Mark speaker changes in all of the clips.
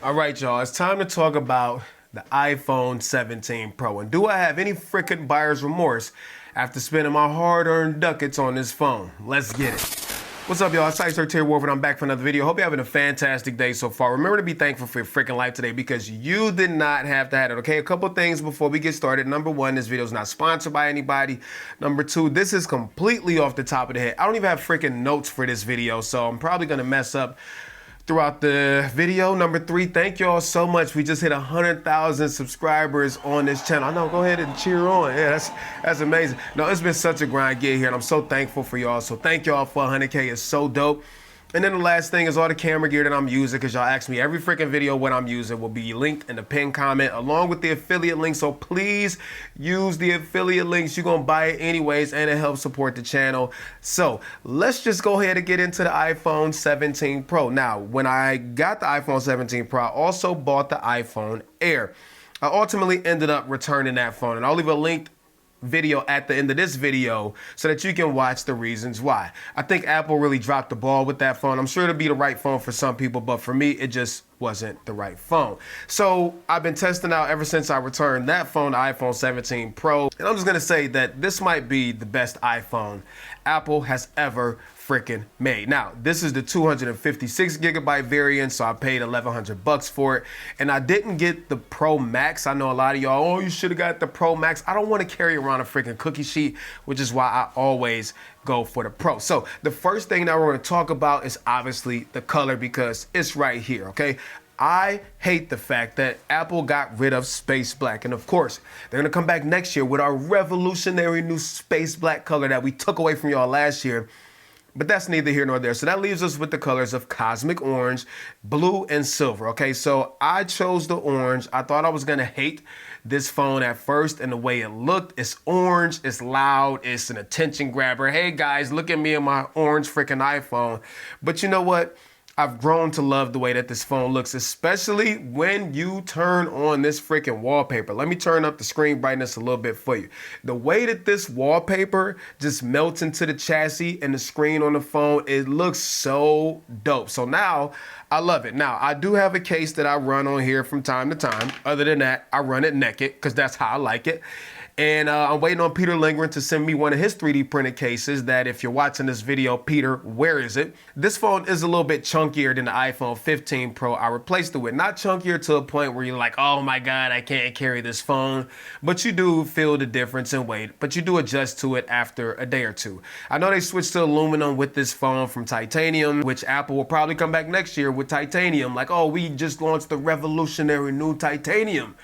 Speaker 1: All right, y'all, it's time to talk about the iPhone 17 Pro. And do I have any freaking buyer's remorse after spending my hard-earned ducats on this phone? Let's get it. What's up, y'all? It's Ice Warford. I'm back for another video. Hope you're having a fantastic day so far. Remember to be thankful for your freaking life today because you did not have to have it, okay? A couple things before we get started. Number one, this video is not sponsored by anybody. Number two, this is completely off the top of the head. I don't even have freaking notes for this video, so I'm probably going to mess up throughout the video. Number three, thank y'all so much. We just hit 100,000 subscribers on this channel. I know, go ahead and cheer on. Yeah, that's amazing. No, it's been such a grind get here, and I'm so thankful for y'all. So thank y'all for 100K. It's so dope. And then the last thing is all the camera gear that I'm using, because y'all ask me every freaking video what I'm using will be linked in the pinned comment along with the affiliate link. So please use the affiliate links. You're going to buy it anyways, and it helps support the channel. So let's just go ahead and get into the iPhone 17 Pro. Now, when I got the iPhone 17 Pro, I also bought the iPhone Air. I ultimately ended up returning that phone, and I'll leave a link video at the end of this video so that you can watch the reasons why. I think Apple really dropped the ball with that phone. I'm sure it'll be the right phone for some people, but for me, it just wasn't the right phone. So I've been testing out ever since I returned that phone, the iPhone 17 Pro. And I'm just gonna say that this might be the best iPhone Apple has ever freaking made. Now, this is the 256 gigabyte variant, so I paid 1,100 bucks for it. And I didn't get the Pro Max. I know a lot of y'all, oh, you should have got the Pro Max. I don't want to carry around a freaking cookie sheet, which is why I always go for the Pro. So the first thing that we're going to talk about is obviously the color, because it's right here, okay? I hate the fact that Apple got rid of space black. And of course, they're gonna come back next year with our revolutionary new space black color that we took away from y'all last year. But that's neither here nor there. So that leaves us with the colors of cosmic orange, blue, and silver. Okay, so I chose the orange. I thought I was gonna hate this phone at first and the way it looked. It's orange, it's loud, it's an attention grabber. Hey guys, look at me and my orange freaking iPhone. But you know what? I've grown to love the way that this phone looks, especially when you turn on this freaking wallpaper. Let me turn up the screen brightness a little bit for you. The way that this wallpaper just melts into the chassis and the screen on the phone, it looks so dope. So now I love it. Now, I do have a case that I run on here from time to time. Other than that, I run it naked because that's how I like it. And I'm waiting on Peter Lindgren to send me one of his 3D printed cases that, if you're watching this video, Peter, where is it? This phone is a little bit chunkier than the iPhone 15 Pro I replaced it with. Not chunkier to a point where you're like, oh my God, I can't carry this phone. But you do feel the difference in weight, but you do adjust to it after a day or two. I know they switched to aluminum with this phone from titanium, which Apple will probably come back next year with titanium. Like, oh, we just launched the revolutionary new titanium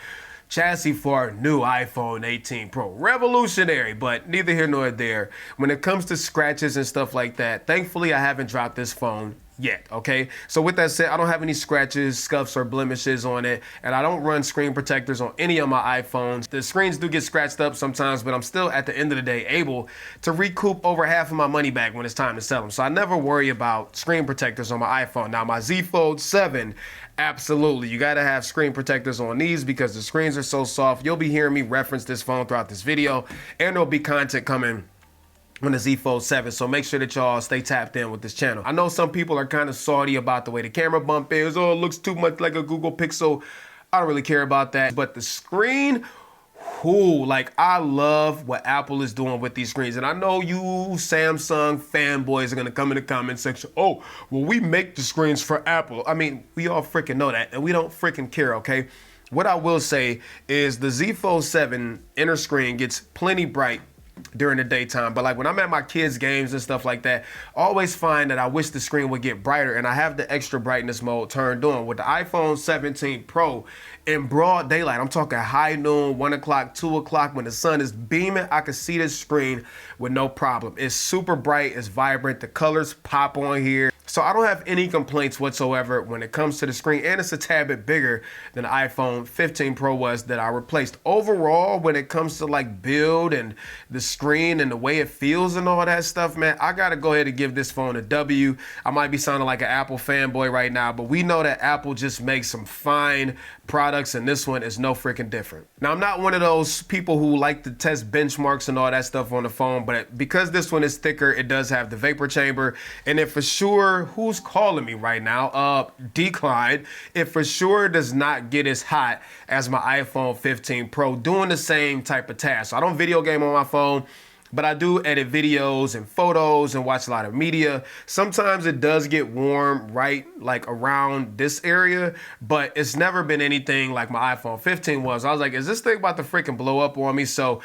Speaker 1: chassis for our new iPhone 18 Pro. Revolutionary, but neither here nor there. When it comes to scratches and stuff like that, thankfully I haven't dropped this phone yet, okay? So with that said, I don't have any scratches, scuffs, or blemishes on it, and I don't run screen protectors on any of my iPhones. The screens do get scratched up sometimes, but I'm still, at the end of the day, able to recoup over half of my money back when it's time to sell them. So I never worry about screen protectors on my iPhone. Now, my Z Fold 7, absolutely, you gotta have screen protectors on these because the screens are so soft. You'll be hearing me reference this phone throughout this video, and there'll be content coming on the Z Fold 7, so make sure that y'all stay tapped in with this channel. I know some people are kind of salty about the way the camera bump is. Oh, it looks too much like a Google Pixel. I don't really care about that. But the screen, like, I love what Apple is doing with these screens. And I know you Samsung fanboys are gonna come in the comment section, oh, well, we make the screens for Apple. I mean, we all freaking know that, and we don't freaking care, okay? What I will say is the Z Fold 7 inner screen gets plenty bright during the daytime, but like when I'm at my kids' games and stuff like that, I always find that I wish the screen would get brighter, and I have the extra brightness mode turned on. With the iPhone 17 Pro, in broad daylight, I'm talking high noon, 1 o'clock, 2 o'clock, when the sun is beaming, I can see this screen with no problem. It's super bright, it's vibrant, the colors pop on here. So I don't have any complaints whatsoever when it comes to the screen, and it's a tad bit bigger than the iPhone 15 Pro was that I replaced. Overall, when it comes to like build and the screen and the way it feels and all that stuff, man, I gotta go ahead and give this phone a W. I might be sounding like an Apple fanboy right now, but we know that Apple just makes some fine products, and this one is no freaking different. Now, I'm not one of those people who like to test benchmarks and all that stuff on the phone, but because this one is thicker, it does have the vapor chamber, and it for sure sir, who's calling me right now? Decline. It for sure does not get as hot as my iPhone 15 Pro doing the same type of task. So I don't video game on my phone, but I do edit videos and photos and watch a lot of media. Sometimes it does get warm right like around this area, but it's never been anything like my iPhone 15 was. I was like, is this thing about to freaking blow up on me? So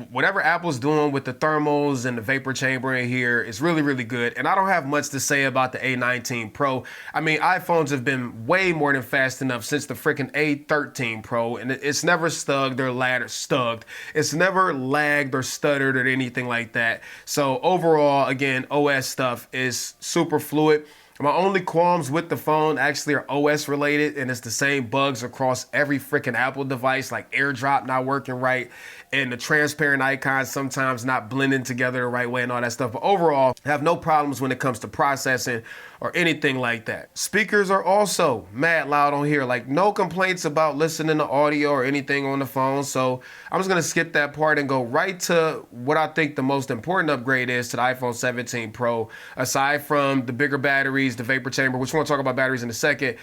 Speaker 1: whatever Apple's doing with the thermals and the vapor chamber in here is really, really good. And I don't have much to say about the A19 Pro. I mean, iPhones have been way more than fast enough since the freaking A13 Pro, and it's never stugged or stugged. It's never lagged or stuttered or anything like that. So overall, again, OS stuff is super fluid. My only qualms with the phone actually are OS related, and it's the same bugs across every freaking Apple device, like AirDrop not working right, and the transparent icons sometimes not blending together the right way and all that stuff. But overall, I have no problems when it comes to processing or anything like that. Speakers are also mad loud on here, like no complaints about listening to audio or anything on the phone. So I'm just gonna skip that part and go right to what I think the most important upgrade is to the iPhone 17 Pro, aside from the bigger batteries, the vapor chamber, which we'll talk about batteries in a second.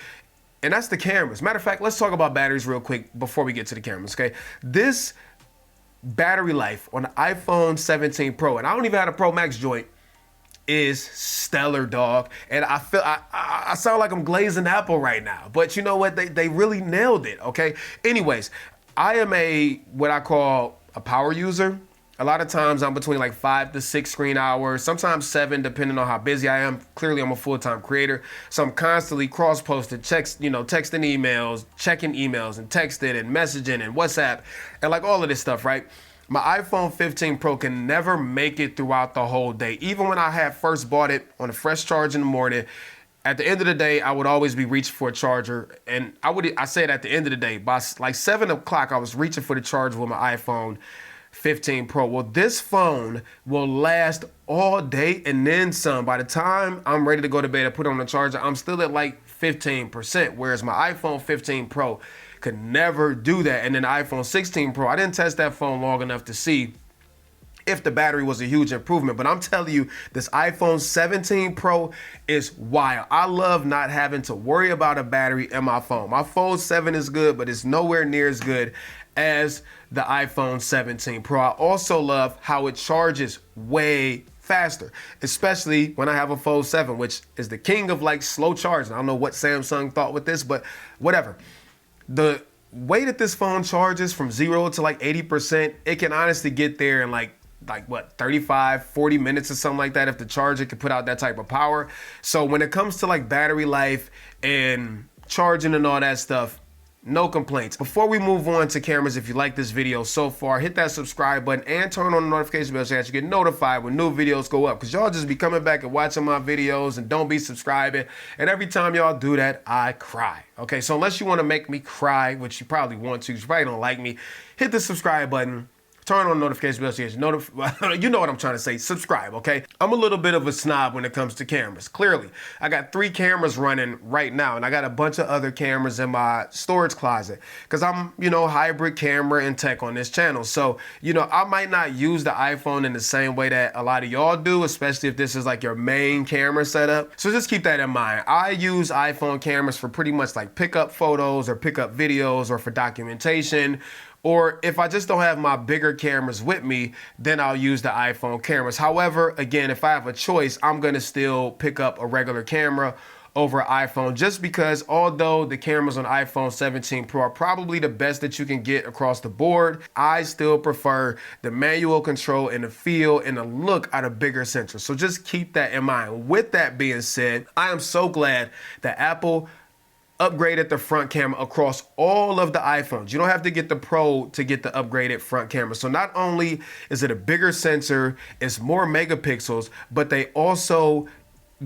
Speaker 1: And that's the cameras. Matter of fact, let's talk about batteries real quick before we get to the cameras, okay? This battery life on the iPhone 17 Pro, and I don't even have a Pro Max joint, is stellar, dog. And I feel I sound like I'm glazing Apple right now, but you know what? They really nailed it, okay? Anyways, I am what I call a power user. A lot of times I'm between like 5 to 6 screen hours, sometimes 7, depending on how busy I am. Clearly, I'm a full-time creator, so I'm constantly cross-posted, texting emails, checking emails and texting and messaging and WhatsApp and like all of this stuff, right? My iPhone 15 Pro can never make it throughout the whole day. Even when I had first bought it on a fresh charge in the morning, at the end of the day, I would always be reaching for a charger. And I said at the end of the day, by like 7 o'clock, I was reaching for the charger with my iPhone 15 Pro. Well, this phone will last all day and then some. By the time I'm ready to go to bed and put on the charger, I'm still at like 15%, whereas my iPhone 15 Pro could never do that. And then the iPhone 16 Pro, I didn't test that phone long enough to see if the battery was a huge improvement, but I'm telling you, this iPhone 17 Pro is wild. I love not having to worry about a battery in my phone. My phone 7 is good, but it's nowhere near as good as the iPhone 17 Pro. I also love how it charges way faster, especially when I have a Fold 7, which is the king of like slow charging. I don't know what Samsung thought with this, but whatever. The way that this phone charges from 0 to like 80%, it can honestly get there in like what, 35, 40 minutes or something like that if the charger can put out that type of power. So when it comes to like battery life and charging and all that stuff, no complaints. Before we move on to cameras, if you like this video so far, hit that subscribe button and turn on the notification bell so that you get notified when new videos go up, because y'all just be coming back and watching my videos and don't be subscribing. And every time y'all do that, I cry. Okay, so unless you want to make me cry, which you probably want to, because you probably don't like me, hit the subscribe button. Turn on the notification bell so you know what I'm trying to say. Subscribe, okay? I'm a little bit of a snob when it comes to cameras. Clearly, I got 3 cameras running right now, and I got a bunch of other cameras in my storage closet because I'm, hybrid camera and tech on this channel. So, I might not use the iPhone in the same way that a lot of y'all do, especially if this is like your main camera setup. So just keep that in mind. I use iPhone cameras for pretty much like pickup photos or pickup videos or for documentation. Or if I just don't have my bigger cameras with me, then I'll use the iPhone cameras. However, again, if I have a choice, I'm gonna still pick up a regular camera over iPhone, just because although the cameras on iPhone 17 Pro are probably the best that you can get across the board, I still prefer the manual control and the feel and the look out of bigger sensors. So just keep that in mind. With that being said, I am so glad that Apple upgraded the front camera across all of the iPhones. You don't have to get the Pro to get the upgraded front camera. So not only is it a bigger sensor, it's more megapixels, but they also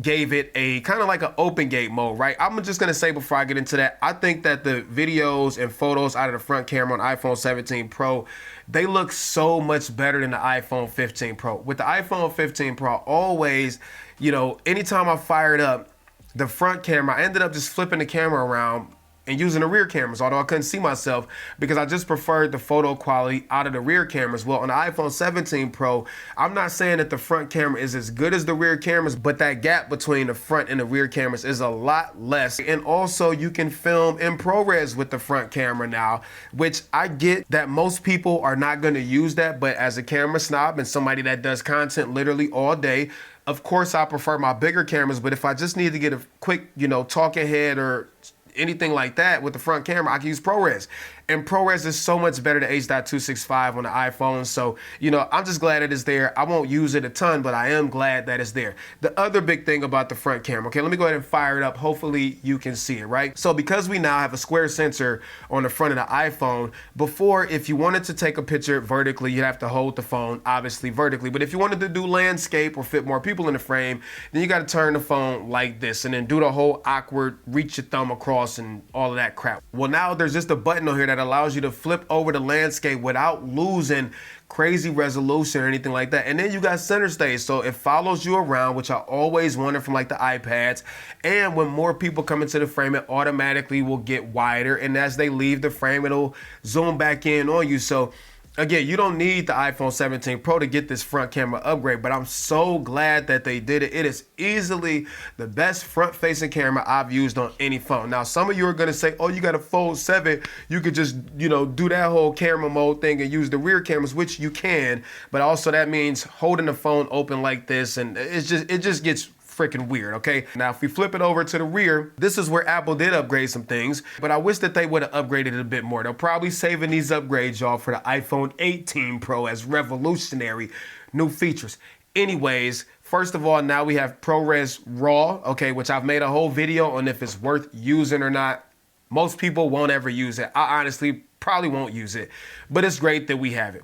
Speaker 1: gave it a kind of like an open gate mode, right? I'm just gonna say before I get into that, I think that the videos and photos out of the front camera on iPhone 17 Pro, they look so much better than the iPhone 15 Pro. With the iPhone 15 Pro, always, anytime I fire it up, the front camera, I ended up just flipping the camera around and using the rear cameras, although I couldn't see myself because I just preferred the photo quality out of the rear cameras. Well, on the iPhone 17 Pro, I'm not saying that the front camera is as good as the rear cameras, but that gap between the front and the rear cameras is a lot less. And also you can film in ProRes with the front camera now, which I get that most people are not gonna use that, but as a camera snob and somebody that does content literally all day, of course I prefer my bigger cameras, but if I just need to get a quick, talking head or anything like that with the front camera, I can use ProRes. And ProRes is so much better than H.265 on the iPhone. So, I'm just glad it is there. I won't use it a ton, but I am glad that it's there. The other big thing about the front camera, okay, let me go ahead and fire it up. Hopefully you can see it, right? So because we now have a square sensor on the front of the iPhone, before, if you wanted to take a picture vertically, you'd have to hold the phone, obviously vertically. But if you wanted to do landscape or fit more people in the frame, then you got to turn the phone like this and then do the whole awkward reach your thumb across and all of that crap. Well, now there's just a button on here that allows you to flip over the landscape without losing crazy resolution or anything like that. And then you got center stage, so it follows you around, which I always wanted from like the iPads. And when more people come into the frame, it automatically will get wider, and as they leave the frame, it'll zoom back in on you. So again, you don't need the iPhone 17 Pro to get this front camera upgrade, but I'm so glad that they did it. It is easily the best front-facing camera I've used on any phone. Now, some of you are gonna say, oh, you got a Fold 7, you could just, do that whole camera mode thing and use the rear cameras, which you can, but also that means holding the phone open like this, and it just gets freaking weird, okay? Now, if we flip it over to the rear, this is where Apple did upgrade some things, but I wish that they would have upgraded it a bit more. They're probably saving these upgrades, y'all, for the iPhone 18 Pro as revolutionary new features. Anyways, first of all, now we have ProRes RAW, okay, which I've made a whole video on if it's worth using or not. Most people won't ever use it. I honestly probably won't use it, but it's great that we have it.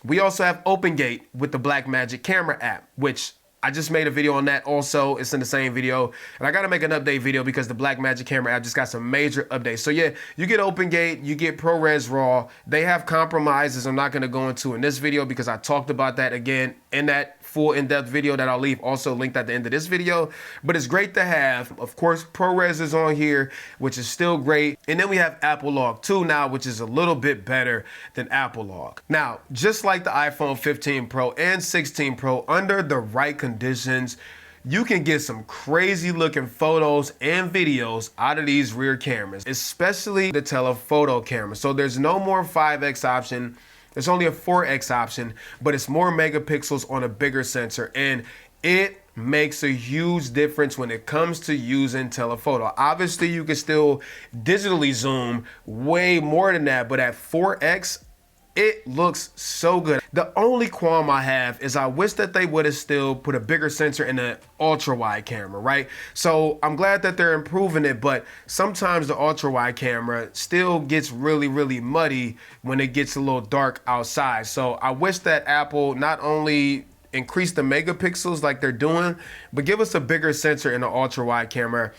Speaker 1: We also have OpenGate with the Blackmagic camera app, which I just made a video on that also. It's in the same video. And I got to make an update video because the Blackmagic camera app just got some major updates. So yeah, you get OpenGate, you get ProRes RAW. They have compromises I'm not going to go into in this video because I talked about that again in that full in-depth video that I'll leave also linked at the end of this video. But it's great to have. Of course, ProRes is on here, which is still great. And then we have Apple Log 2 now, which is a little bit better than Apple Log. Now, just like the iPhone 15 Pro and 16 Pro, under the right conditions, you can get some crazy looking photos and videos out of these rear cameras, especially the telephoto camera. So there's no more 5X option. There's only a 4X option, but it's more megapixels on a bigger sensor, and it makes a huge difference when it comes to using telephoto. Obviously, you can still digitally zoom way more than that, but at 4X, it looks so good. The only qualm I have is I wish that they would have still put a bigger sensor in the ultra wide camera, right? So I'm glad that they're improving it, but sometimes the ultra wide camera still gets really, really muddy when it gets a little dark outside. So I wish that Apple not only increase the megapixels like they're doing, but give us a bigger sensor in the ultra wide camera,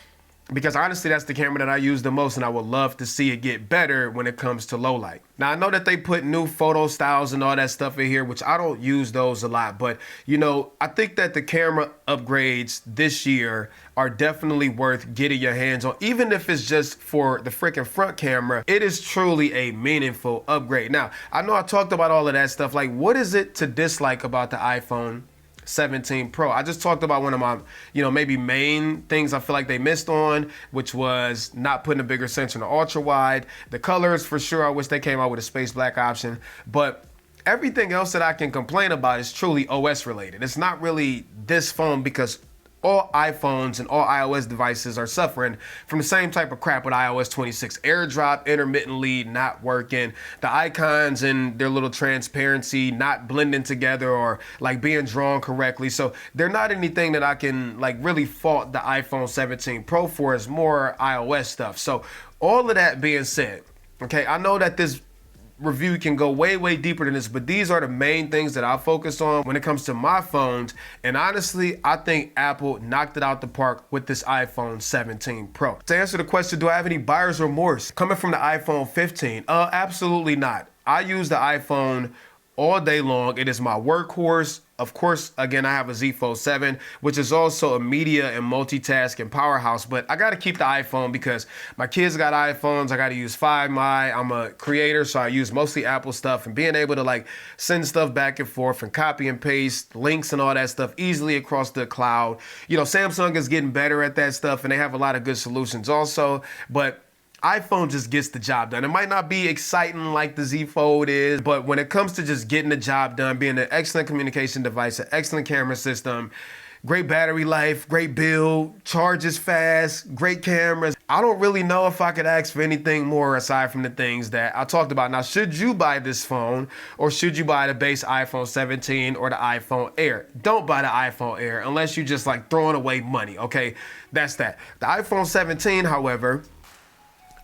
Speaker 1: because honestly, that's the camera that I use the most, and I would love to see it get better when it comes to low light. Now, I know that they put new photo styles and all that stuff in here, which I don't use those a lot, but I think that the camera upgrades this year are definitely worth getting your hands on. Even if it's just for the freaking front camera, it is truly a meaningful upgrade. Now, I know I talked about all of that stuff. Like, what is it to dislike about the iPhone 17 Pro? I just talked about one of my, maybe main things I feel like they missed on, which was not putting a bigger sensor in the ultra wide. The colors, for sure, I wish they came out with a space black option, but everything else that I can complain about is truly OS related. It's not really this phone, because all iPhones and all iOS devices are suffering from the same type of crap with iOS 26. AirDrop intermittently not working, the icons and their little transparency not blending together or like being drawn correctly. So they're not anything that I can like really fault the iPhone 17 Pro for. Is more iOS stuff. So all of that being said, okay, I know that this review can go way, way deeper than this, but these are the main things that I focus on when it comes to my phones. And honestly, I think Apple knocked it out the park with this iPhone 17 Pro. To answer the question, do I have any buyer's remorse coming from the iPhone 15? Absolutely not. I use the iPhone all day long. It is my workhorse. Of course, again, I have a Z Fold 7, which is also a media and multitasking powerhouse, but I got to keep the iPhone because my kids got iPhones. I got to use Find My. I'm a creator, so I use mostly Apple stuff, and being able to like send stuff back and forth and copy and paste links and all that stuff easily across the cloud. You know, Samsung is getting better at that stuff, and they have a lot of good solutions also, but iPhone just gets the job done. It might not be exciting like the Z Fold is, but when it comes to just getting the job done, being an excellent communication device, an excellent camera system, great battery life, great build, charges fast, great cameras. I don't really know if I could ask for anything more aside from the things that I talked about. Now, should you buy this phone or should you buy the base iPhone 17 or the iPhone Air? Don't buy the iPhone Air unless you just like throwing away money, okay? That's that. The iPhone 17, however,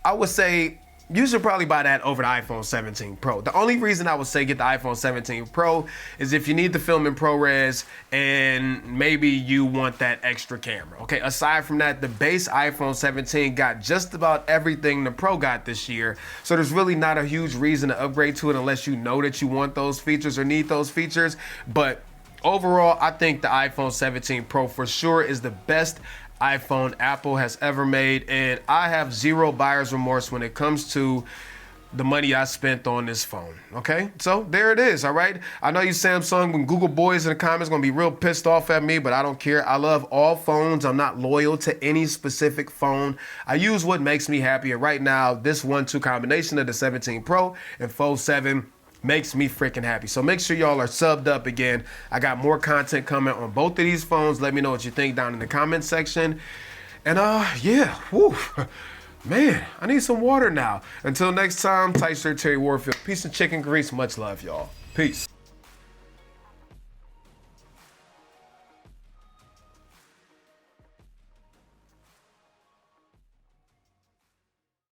Speaker 1: I would say you should probably buy that over the iPhone 17 Pro. The only reason I would say get the iPhone 17 Pro is if you need to film in ProRes and maybe you want that extra camera. Okay, aside from that, the base iPhone 17 got just about everything the Pro got this year. So there's really not a huge reason to upgrade to it unless you know that you want those features or need those features. But overall, I think the iPhone 17 Pro for sure is the best iPhone Apple has ever made, and I have zero buyer's remorse when it comes to the money I spent on this phone. Okay, so there it is. All right, I know you Samsung and Google boys in the comments gonna be real pissed off at me, but I don't care. I love all phones. I'm not loyal to any specific phone. I use what makes me happy, and right now this 1-2 combination of the 17 Pro and Fold 7 makes me freaking happy. So make sure y'all are subbed up again. I got more content coming on both of these phones. Let me know what you think down in the comment section. And yeah, whew, man, I need some water now. Until next time, Tight Shirt Terry Warfield. Peace and chicken grease. Much love, y'all. Peace.